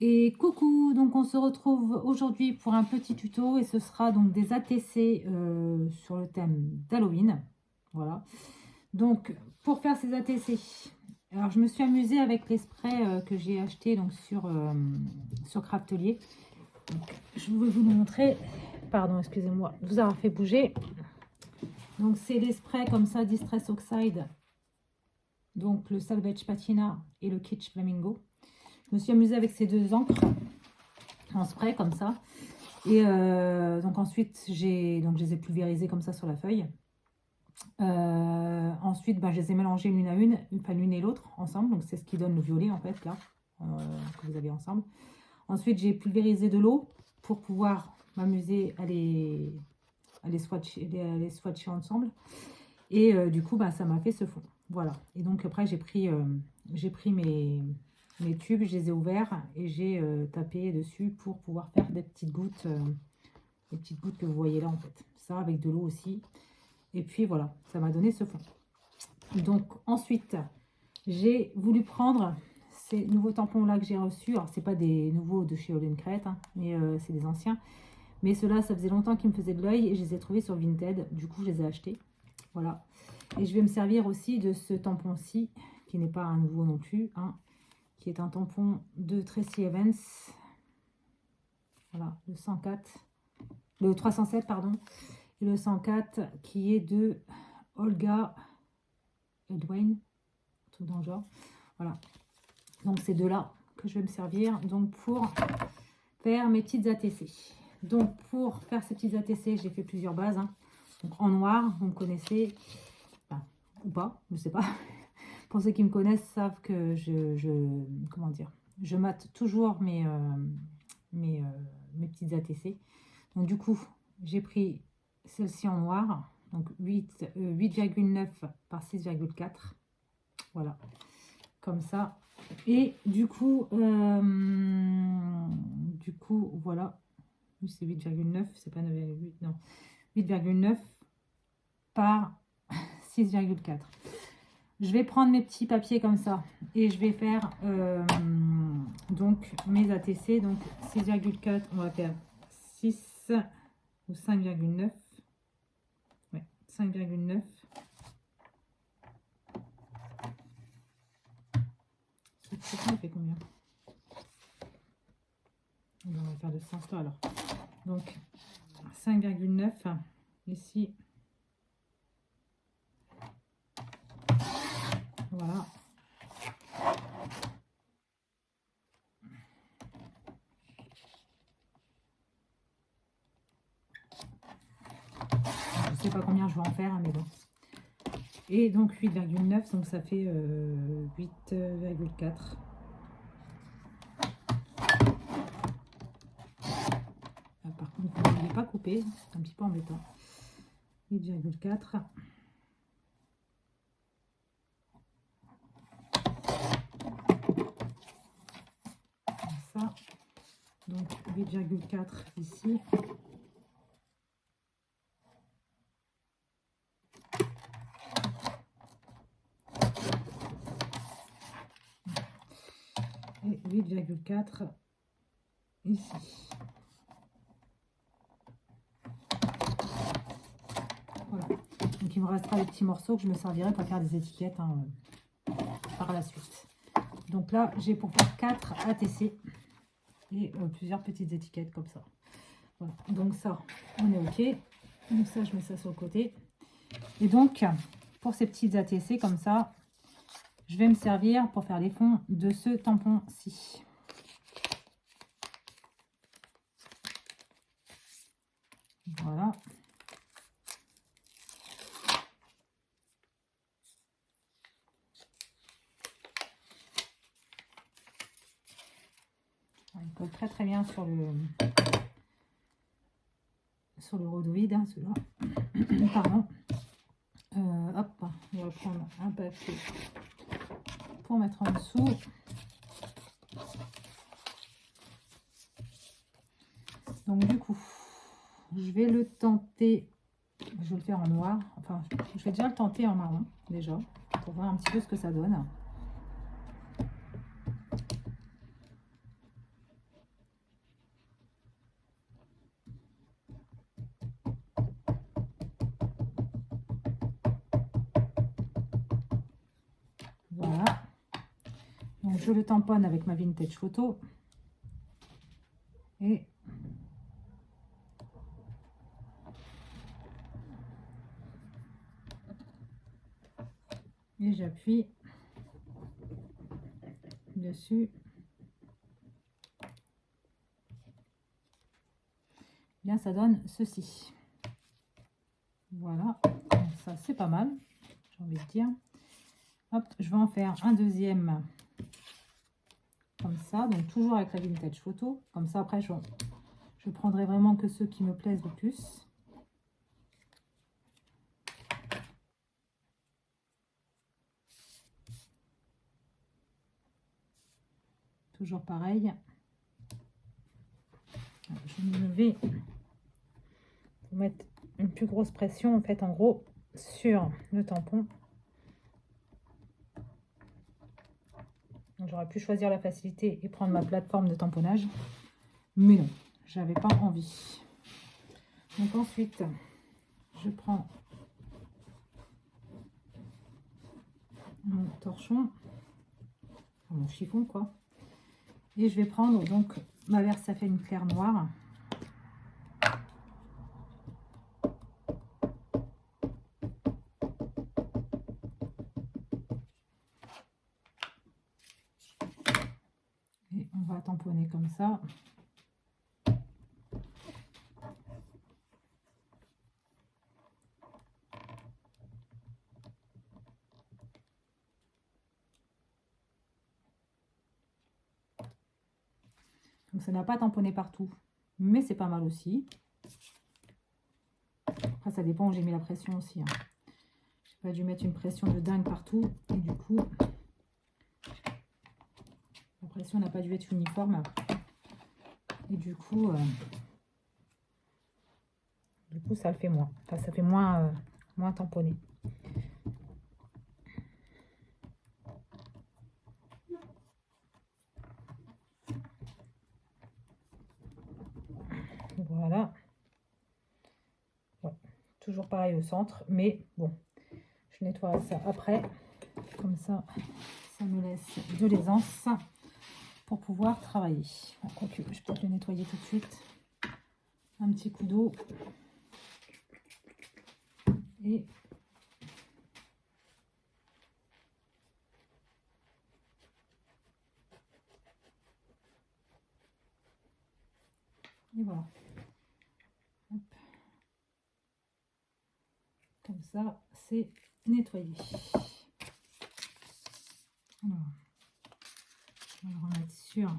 Et coucou, donc on se retrouve aujourd'hui pour un petit tuto et ce sera donc des ATC sur le thème d'Halloween. Voilà. Donc pour faire ces ATC, alors je me suis amusée avec les sprays que j'ai acheté donc sur Craftelier. Donc, je vais vous montrer. Pardon, excusez-moi de vous avoir fait bouger. Donc c'est les sprays comme ça, Distress Oxide, donc le Salvage Patina et le Kitsch Flamingo. Je me suis amusée avec ces deux encres en spray comme ça. Et donc ensuite, je les ai pulvérisés comme ça sur la feuille. Ensuite, je les ai mélangés l'une à une, enfin l'une et l'autre ensemble. Donc c'est ce qui donne le violet en fait là, que vous avez ensemble. Ensuite, j'ai pulvérisé de l'eau pour pouvoir m'amuser à les swatcher ensemble. Et du coup, ça m'a fait ce fond. Voilà. Et donc après, j'ai pris mes tubes, je les ai ouverts et j'ai tapé dessus pour pouvoir faire des petites gouttes que vous voyez là en fait. Ça avec de l'eau aussi. Et puis voilà, ça m'a donné ce fond. Donc ensuite, j'ai voulu prendre ces nouveaux tampons là que j'ai reçus. Alors c'est pas des nouveaux de chez All & Create, hein, mais c'est des anciens. Mais ceux-là, ça faisait longtemps qu'ils me faisaient de l'œil et je les ai trouvés sur Vinted. Du coup, je les ai achetés. Voilà. Et je vais me servir aussi de ce tampon-ci, qui n'est pas un nouveau non plus, hein, qui est un tampon de Tracy Evans. Voilà, le 307, pardon. Et le 104 qui est de Olga Edwin, tout dans le genre. Voilà. Donc, c'est de là que je vais me servir donc pour faire mes petites ATC. Donc, pour faire ces petites ATC, j'ai fait plusieurs bases. Hein. Donc, en noir, vous me connaissez, enfin, ou pas, je ne sais pas. Pour ceux qui me connaissent savent que je mate toujours mes petites ATC. Donc du coup, j'ai pris celle-ci en noir, donc 8,9 par 6,4. Voilà, comme ça. Et du coup, voilà, c'est 8,9, c'est pas 9,8, non, 8,9 par 6,4. Je vais prendre mes petits papiers comme ça et je vais faire donc mes ATC. Donc 6,4, on va faire 6 ou 5,9. Ouais, 5,9. Ça fait combien? On va faire de ce sens-là alors. Donc 5,9 ici. Voilà. Je sais pas combien je vais en faire, mais bon. Et donc 8,9, donc ça fait 8,4. Par contre, il n'est pas coupé, c'est un petit peu embêtant. 8,4. Ça. Donc 8,4 ici. Et 8,4 ici. Voilà. Donc il me restera les petits morceaux que je me servirai pour faire des étiquettes hein, par la suite. Donc là, j'ai pour faire 4 ATC et plusieurs petites étiquettes comme ça. Voilà. Donc ça, on est OK. Donc ça, je mets ça sur le côté. Et donc, pour ces petites ATC comme ça, je vais me servir pour faire les fonds de ce tampon-ci. Voilà. Il colle très très bien sur le rhodoïde, hein, celui-là. Pardon. Hop, on va prendre un papier pour mettre en dessous. Donc du coup, je vais le tenter, je vais le faire en noir, enfin je vais déjà le tenter en marron déjà, pour voir un petit peu ce que ça donne. Donc, je le tamponne avec ma vintage photo. Et j'appuie dessus. Bien, ça donne ceci. Voilà, donc ça c'est pas mal, j'ai envie de dire. Hop, je vais en faire un deuxième comme ça, donc toujours avec la vintage photo. Comme ça, après, je prendrai vraiment que ceux qui me plaisent le plus. Toujours pareil. Je vais me lever pour mettre une plus grosse pression, en fait, en gros, sur le tampon. J'aurais pu choisir la facilité et prendre ma plateforme de tamponnage, mais non, j'avais pas envie. Donc ensuite, je prends mon torchon, mon chiffon quoi, et je vais prendre donc ma Versafine clair noir. Et on va tamponner comme ça. Donc ça n'a pas tamponné partout, mais c'est pas mal aussi. Après ça dépend où j'ai mis la pression aussi. Hein. J'ai pas dû mettre une pression de dingue partout et du coup la pression n'a pas dû être uniforme. Et du coup ça le fait moins. Enfin ça fait moins tamponné. Voilà. Ouais, toujours pareil au centre, mais bon, je nettoie ça après. Comme ça, ça me laisse de l'aisance pour pouvoir travailler. Quoique, je vais peut-être le nettoyer tout de suite. Un petit coup d'eau. Et voilà. Hop. Comme ça, c'est nettoyé. Alors, je vais le remettre sur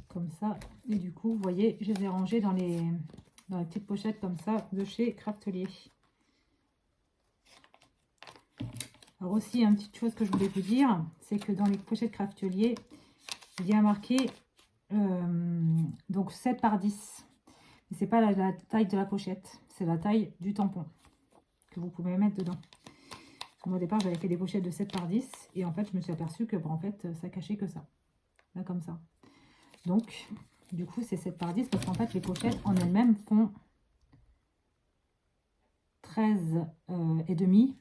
comme ça. Et du coup, vous voyez, je les ai rangés dans les petites pochettes comme ça de chez Craftelier. Alors aussi, une petite chose que je voulais vous dire, c'est que dans les pochettes Craftelier, il y a marqué donc 7 par 10. Mais c'est pas la taille de la pochette, c'est la taille du tampon que vous pouvez mettre dedans. Moi, au départ, j'avais fait des pochettes de 7 par 10 et en fait, je me suis aperçue que en fait, ça cachait que ça. Là, comme ça. Donc, du coup, c'est 7 par 10 parce qu'en fait, les pochettes en elles-mêmes font 13 et demi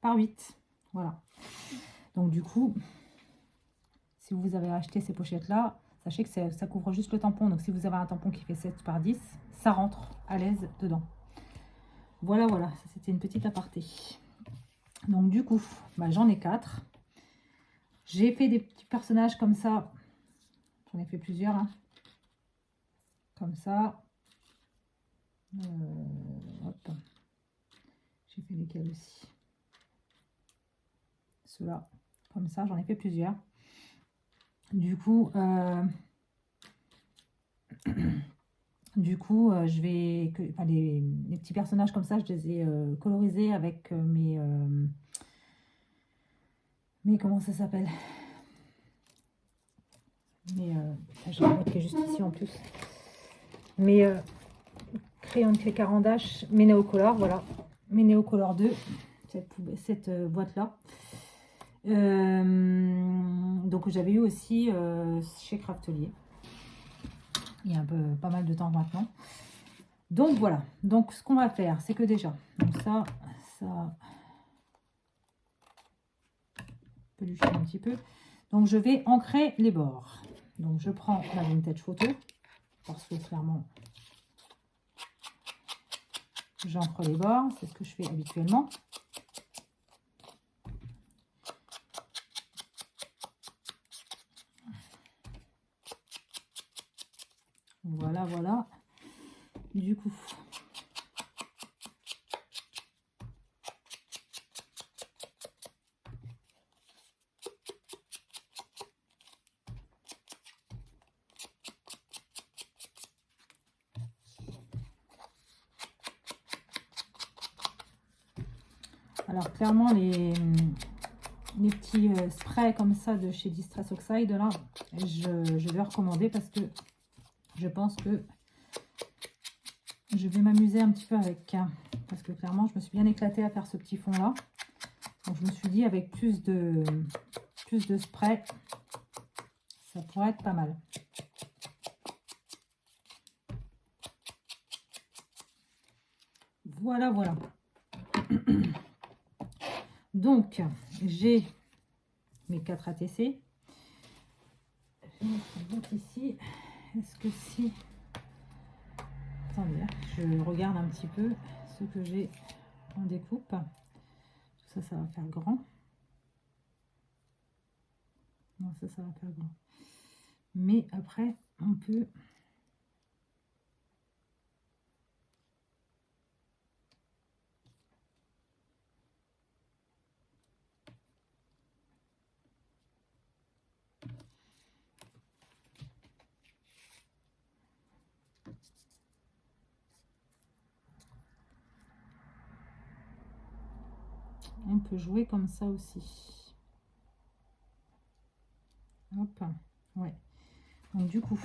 par 8. Voilà. Donc, du coup, si vous avez acheté ces pochettes-là, sachez que ça couvre juste le tampon. Donc, si vous avez un tampon qui fait 7 par 10, ça rentre à l'aise dedans. Voilà, voilà. Ça, c'était une petite aparté. Donc, du coup, bah, j'en ai 4. J'ai fait des petits personnages comme ça. J'en ai fait plusieurs. Hein. Comme ça. Hop. J'ai fait lesquels aussi. Ceux-là. Comme ça, j'en ai fait plusieurs. Du coup, je vais... Enfin, les petits personnages comme ça, je les ai colorisés avec mes... comment ça s'appelle? Mais je vais mettre juste ici en plus. Mes crayons de clé Caran-d'Ache, mes Néocolor, voilà. Mes Néocolor 2, cette boîte-là. Donc j'avais eu aussi chez Craftelier. Il y a pas mal de temps maintenant. Donc voilà, donc ce qu'on va faire, c'est que déjà, donc ça pelucher un petit peu. Donc je vais ancrer les bords. Donc je prends la vintage photo, parce que clairement, j'ancre les bords, c'est ce que je fais habituellement. Voilà, voilà. Du coup, alors clairement les petits sprays comme ça de chez Distress Oxide là, je vais recommander parce que je pense que je vais m'amuser un petit peu avec, parce que clairement je me suis bien éclatée à faire ce petit fond là. Donc je me suis dit avec plus de spray, ça pourrait être pas mal. Voilà, voilà. Donc j'ai mes 4 ATC. Je vais mettre ici. Est-ce que si... Attendez, je regarde un petit peu ce que j'ai en découpe. Tout ça, ça va faire grand. Non, ça va faire grand. Mais après, on peut... On peut jouer comme ça aussi. Hop, ouais. Donc du coup,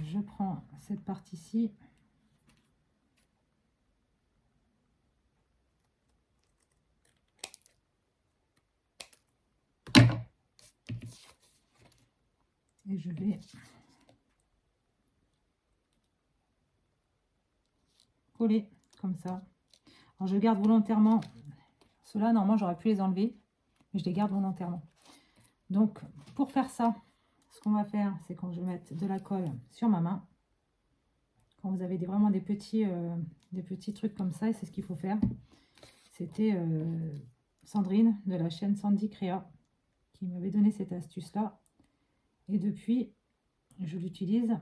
je prends cette partie-ci. Et je vais coller comme ça. Alors je garde volontairement ceux-là, normalement j'aurais pu les enlever, mais je les garde volontairement. Donc pour faire ça, ce qu'on va faire, c'est quand je vais mettre de la colle sur ma main. Quand vous avez vraiment des petits trucs comme ça, et c'est ce qu'il faut faire. C'était Sandrine de la chaîne Sandy Créa qui m'avait donné cette astuce-là. Et depuis, je l'utilise.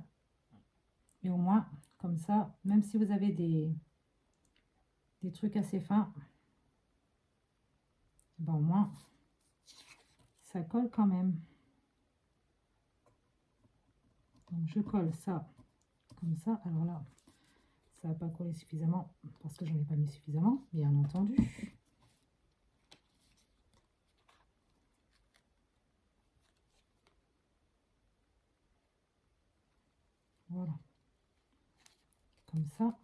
Et au moins, comme ça, même si vous avez des trucs assez fins, ben au moins, ça colle quand même. Donc je colle ça comme ça. Alors là, ça va pas coller suffisamment parce que j'en ai pas mis suffisamment, bien entendu. Voilà. Comme ça.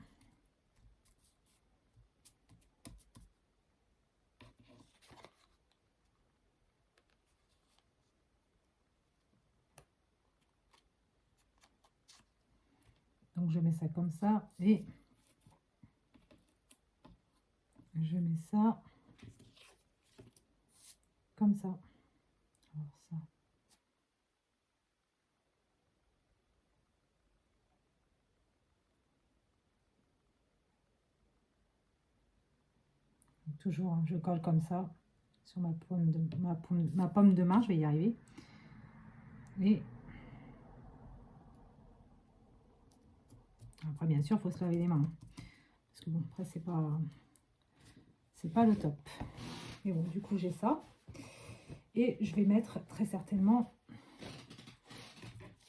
Donc je mets ça comme ça et je mets ça comme ça. Alors ça. Donc, toujours, hein, je colle comme ça sur ma pomme de main, je vais y arriver. Et après, bien sûr, il faut se laver les mains. Parce que bon, après, c'est pas le top. Mais bon, du coup, j'ai ça. Et je vais mettre très certainement,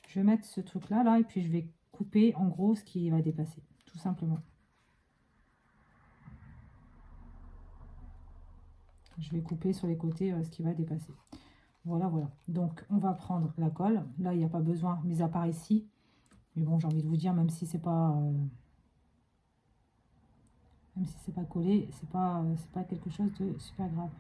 je vais mettre ce truc-là, là, et puis je vais couper en gros ce qui va dépasser, tout simplement. Je vais couper sur les côtés ce qui va dépasser. Voilà, voilà. Donc, on va prendre la colle. Là, il n'y a pas besoin, mis à part ici. Mais bon, j'ai envie de vous dire, même si c'est pas... même si c'est pas collé, c'est pas quelque chose de super grave.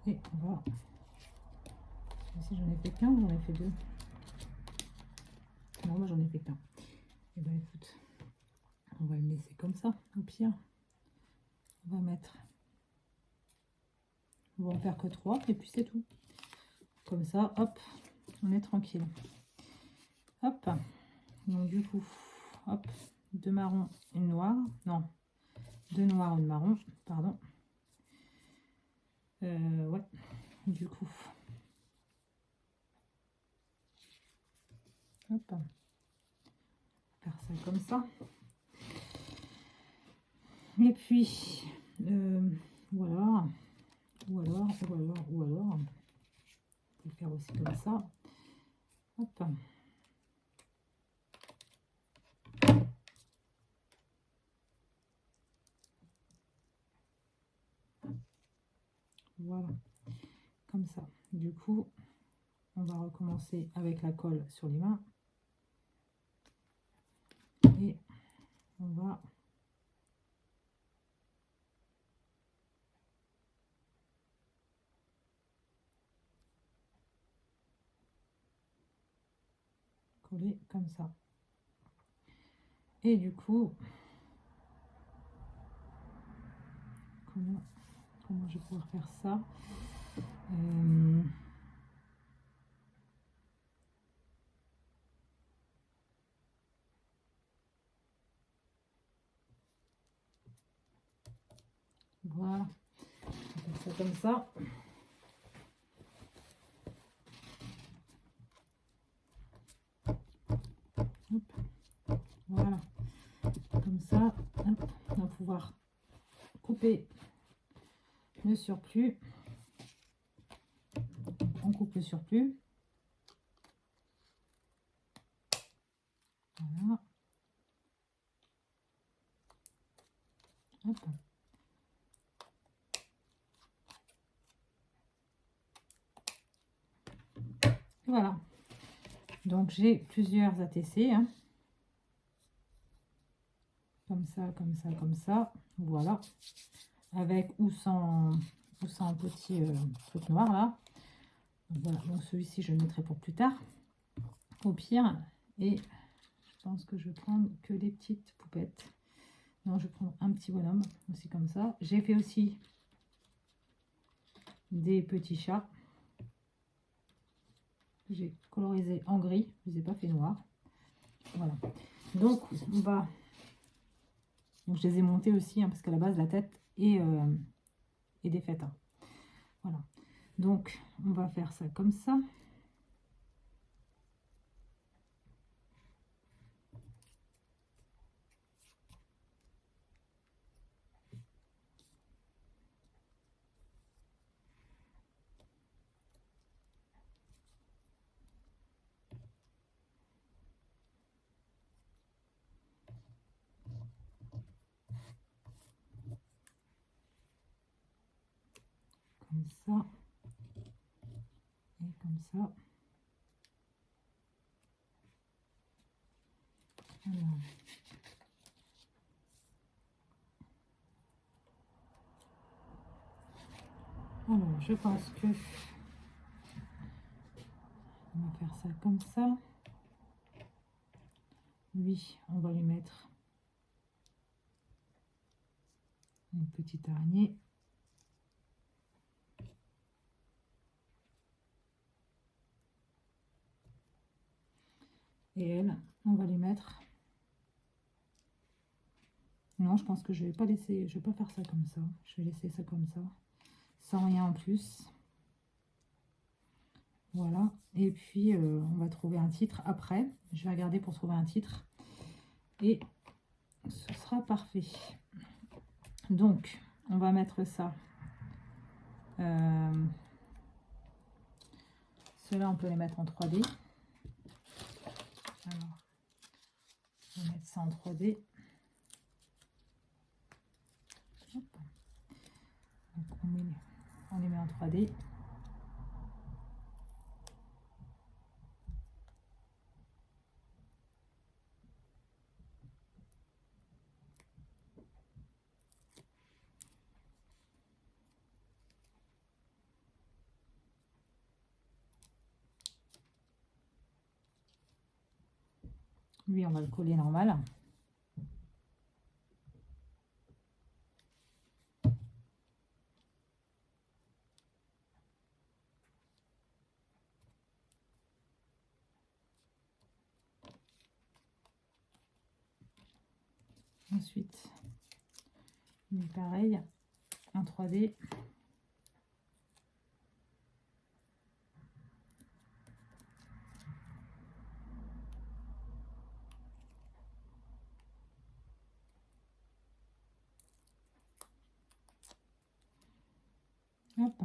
Et on va... Si j'en ai fait qu'un ou j'en ai fait deux? Non, moi j'en ai fait qu'un. Et ben écoute, on va le laisser comme ça. Au pire, on va mettre... On va en faire que 3 et puis c'est tout. Comme ça, hop, on est tranquille. Hop. Donc du coup, hop, 2 marrons, une noire. Non, 2 noirs, une marron, pardon. Ouais, du coup. Hop. Faire ça comme ça. Et puis, voilà. Ou alors, on peut faire aussi comme ça. Hop. Voilà, comme ça. Du coup, on va recommencer avec la colle sur les mains. Et on va coller comme ça. Et du coup, comment je vais pouvoir faire ça? Voilà, on fait ça comme ça. Hop. Voilà, comme ça, hop, on va pouvoir couper le surplus. On coupe le surplus. Voilà. Hop. Voilà. Donc j'ai plusieurs ATC. Hein. Comme ça, comme ça, comme ça. Voilà. Avec ou sans petit truc noir là. Donc, voilà. Donc celui-ci, je le mettrai pour plus tard. Au pire. Et je pense que je vais prendre que les petites poupettes. Non, je prends un petit bonhomme aussi comme ça. J'ai fait aussi des petits chats. J'ai colorisé en gris. Je ne les ai pas fait noir. Voilà. Donc, on va... Donc, je les ai montés aussi, hein, parce qu'à la base, la tête est défaite. Hein. Voilà. Donc, on va faire ça comme ça. Comme ça. Et comme ça. Alors, je pense que on va faire ça comme ça. Lui, on va lui mettre une petite araignée. Et elle, on va lui mettre... Non, je pense que je vais pas laisser, je vais pas faire ça comme ça. Je vais laisser ça comme ça, sans rien en plus. Voilà. Et puis, on va trouver un titre après. Je vais regarder pour trouver un titre. Et ce sera parfait. Donc, on va mettre ça. Ceux-là, on peut les mettre en 3D. Alors, on va mettre ça en 3D. Hop. Donc, on les met en 3D. Lui, on va le coller normal. Ensuite, lui pareil, en 3D. Hop.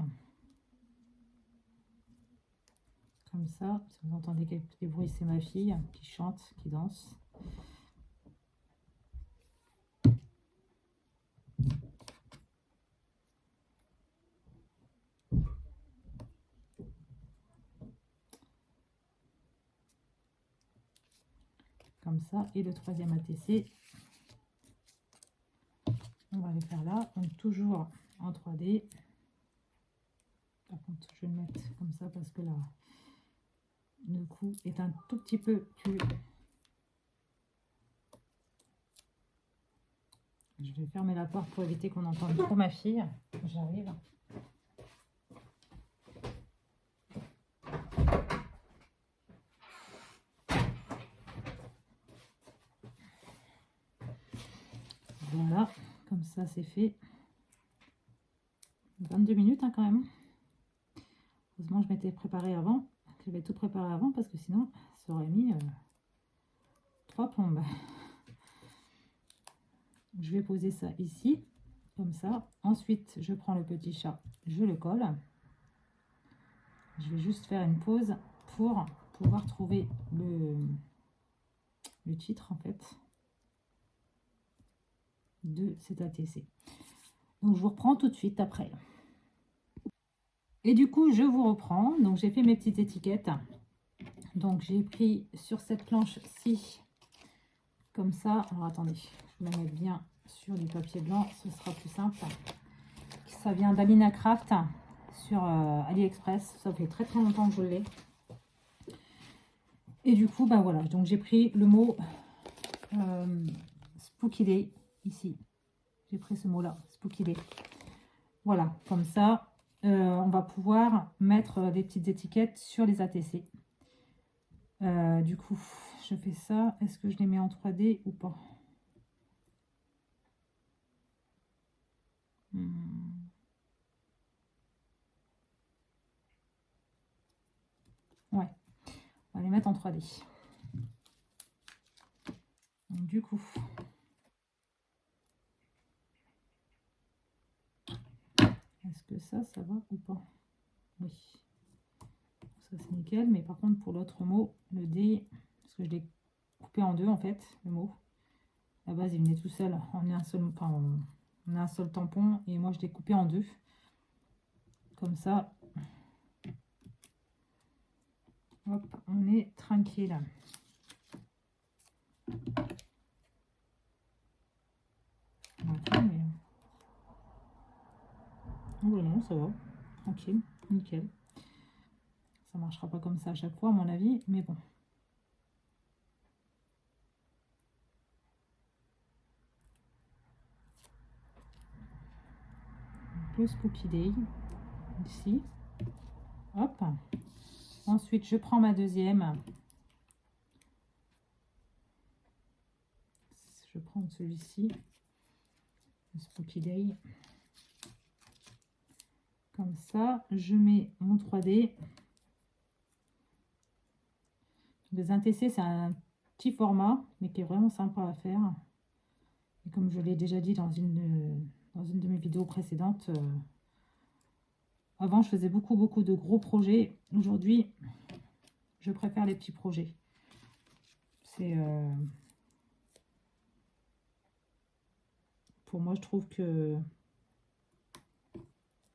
Comme ça, si vous entendez des bruits, c'est ma fille qui chante, qui danse. Comme ça, et le troisième ATC, on va le faire là, donc toujours en 3D. Par contre, je vais le mettre comme ça parce que là, le coup est un tout petit peu plus... Je vais fermer la porte pour éviter qu'on entende trop ma fille. J'arrive. Voilà, comme ça c'est fait. 22 minutes hein, quand même. Heureusement je m'étais préparée avant. J'avais tout préparé avant parce que sinon ça aurait mis 3 plombes. Je vais poser ça ici, comme ça. Ensuite, je prends le petit chat, je le colle. Je vais juste faire une pause pour pouvoir trouver le titre en fait de cet ATC. Donc je vous reprends tout de suite après. Et du coup, je vous reprends. Donc j'ai fait mes petites étiquettes. Donc j'ai pris sur cette planche-ci, comme ça. Alors attendez, je vais la mettre bien sur du papier blanc, ce sera plus simple. Ça vient d'Alina Craft sur AliExpress. Ça fait très très longtemps que je l'ai. Et du coup, ben voilà. Donc j'ai pris le mot Spooky Day ici. J'ai pris ce mot-là, Spooky Day. Voilà, comme ça, on va pouvoir mettre des petites étiquettes sur les ATC. Du coup, je fais ça. Est-ce que je les mets en 3D ou pas? Ouais, on va les mettre en 3D. Donc, du coup, est-ce que ça va ou pas? Oui. Ça, c'est nickel. Mais par contre, pour l'autre mot, le D, parce que je l'ai coupé en deux, en fait, le mot. À la base, il venait tout seul. On a un seul tampon. Et moi, je l'ai coupé en deux. Comme ça. Hop, on est tranquille. Attends, mais... Oh, non, ça va. Tranquille. Nickel. Ça marchera pas comme ça à chaque fois, à mon avis. Mais bon. Le Spooky Day. Ici. Hop. Ensuite, je prends ma deuxième. Je prends celui-ci. Le Spooky Day. Comme ça, je mets mon 3D. Les ATC, c'est un petit format, mais qui est vraiment sympa à faire. Et comme je l'ai déjà dit dans une de mes vidéos précédentes, avant, je faisais beaucoup de gros projets. Aujourd'hui, je préfère les petits projets. C'est... pour moi, je trouve que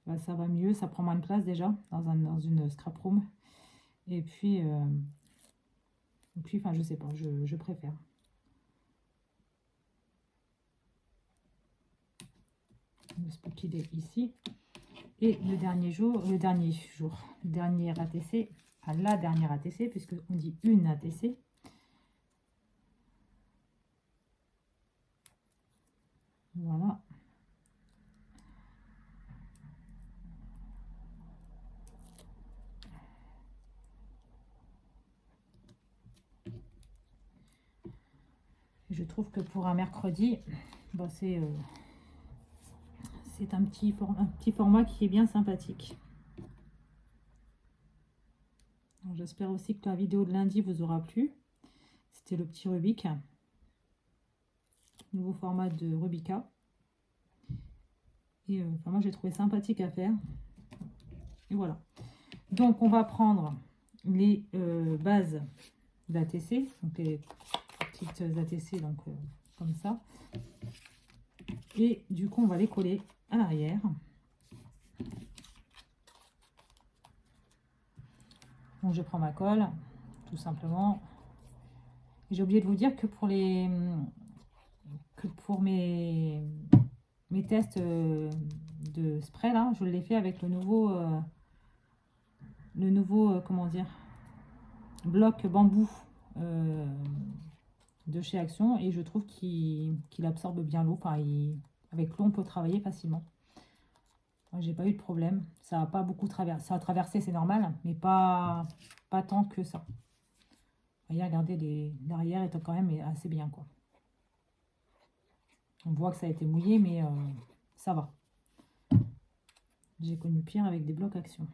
bah, ça va mieux. Ça prend moins de place déjà dans une scrap room. Et puis enfin, je sais pas, je préfère. Le Spooky Day ici. Et le dernier ATC, la dernière ATC, puisque on dit une ATC. Voilà. Je trouve que pour un mercredi, bah c'est un petit format qui est bien sympathique. J'espère aussi que la vidéo de lundi vous aura plu. C'était le petit Rubik. Nouveau format de Rubica. Et enfin, moi j'ai trouvé sympathique à faire. Et voilà. Donc on va prendre les bases d'ATC. Donc les petites ATC donc comme ça. Et du coup on va les coller à l'arrière. Donc je prends ma colle, tout simplement. J'ai oublié de vous dire que pour mes tests de spray là, je l'ai fait avec le nouveau comment dire, bloc bambou de chez Action, et je trouve qu'il absorbe bien l'eau. Enfin, avec l'eau on peut travailler facilement. J'ai pas eu de problème, ça a pas beaucoup traversé, ça a traversé, c'est normal, mais pas tant que ça. Voyez, regardez, l'arrière est quand même assez bien quoi. On voit que ça a été mouillé, mais ça va. J'ai connu pire avec des blocs Action.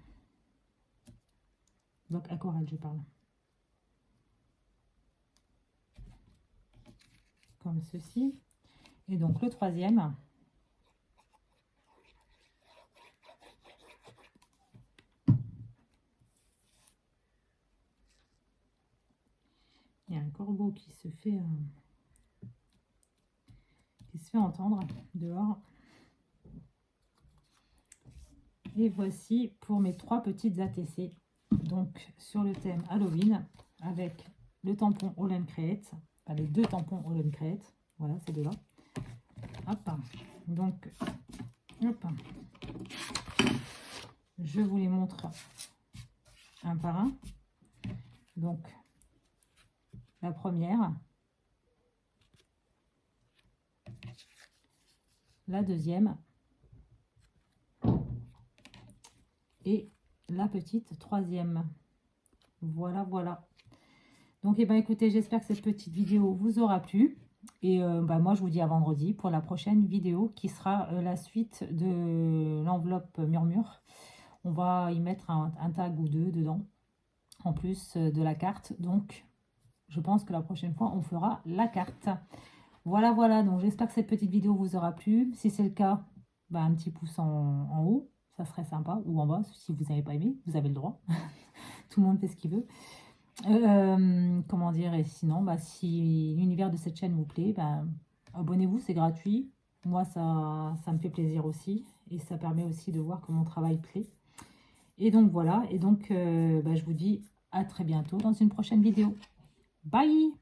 Bloc aquarelle, je parle. Comme ceci. Et donc le troisième. Il y a un corbeau qui se fait entendre dehors. Et voici pour mes 3 petites ATC. Donc sur le thème Halloween, avec le tampon All & Create, enfin les 2 tampons All & Create. Voilà, ces deux-là. Hop. Donc, hop. Je vous les montre un par un. Donc, la première, la deuxième et la petite troisième. Voilà, voilà. Donc, écoutez, j'espère que cette petite vidéo vous aura plu. Et moi, je vous dis à vendredi pour la prochaine vidéo qui sera la suite de l'enveloppe Murmure. On va y mettre un tag ou 2 dedans, en plus de la carte. Donc, je pense que la prochaine fois, on fera la carte. Voilà, voilà. Donc, j'espère que cette petite vidéo vous aura plu. Si c'est le cas, un petit pouce en haut. Ça serait sympa. Ou en bas, si vous n'avez pas aimé. Vous avez le droit. Tout le monde fait ce qu'il veut. Comment dire, et sinon, si l'univers de cette chaîne vous plaît, abonnez-vous, c'est gratuit. Moi, ça me fait plaisir aussi. Et ça permet aussi de voir que mon travail plaît. Et donc, voilà. Et donc, je vous dis à très bientôt dans une prochaine vidéo. Bye!